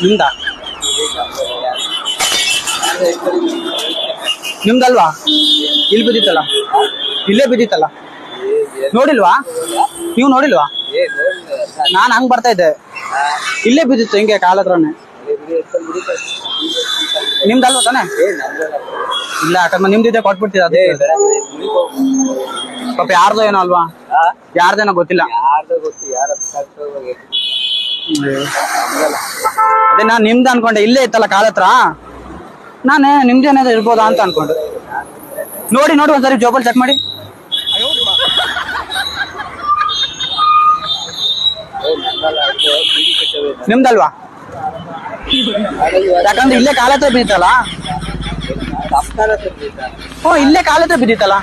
ನಿಮ್ದಾ? ನಿಮ್ದಲ್ವಾ? ಇಲ್ಲಿ ಬಿದ್ದಿತ್ತಲ್ಲ, ಇಲ್ಲೇ ಬಿದ್ದಿತ್ತಲ್ಲ, ನೋಡಿಲ್ವಾ ನೀವು? ನೋಡಿಲ್ವಾ? ನಾನ್ ಹಂಗ್ ಬರ್ತಾ ಇದ್ದೆ, ಇಲ್ಲೇ ಬಿದ್ದಿತ್ತು ಹಿಂಗೆ ಕಾಲ ಹತ್ರನೇ. ನಿಮ್ದಲ್ವಾ ತಾನೆ? ಇಲ್ಲ, ಯಾಕಂದ್ರೆ ನಿಮ್ದಿದೆ ಕೊಟ್ಬಿಡ್ತೀರ. ಅದೇ ಪಾಪ ಯಾರ್ದೋ ಏನೋ ಅಲ್ವಾ? ಯಾರ್ದೇನೋ ಗೊತ್ತಿಲ್ಲ. ಅದೇ ನಾನ್ ನಿಮ್ದು ಅನ್ಕೊಂಡೆ, ಇಲ್ಲೇ ಇತ್ತಲ್ಲ ಕಾಲ ಹತ್ರ, ನಾನೇ ನಿಮ್ದೇನಾದ್ರು ಇರ್ಬೋದಾ ಅಂತ ಅನ್ಕೊಂಡೆ. ನೋಡಿ ನೋಡಿ ಒಂದ್ಸರಿ ಜೋಬಲ್ ಚೆಕ್ ಮಾಡಿ. ನಿಮ್ದಲ್ವಾ? ಯಾಕಂದ್ರೆ ಇಲ್ಲೇ ಕಾಲ ಹತ್ರ ಬಿದ್ದಿತ್ತಲ್ಲ. ಇಲ್ಲೇ ಕಾಲ ಹತ್ರ ಬಿದ್ದಿತ್ತಲ್ಲ.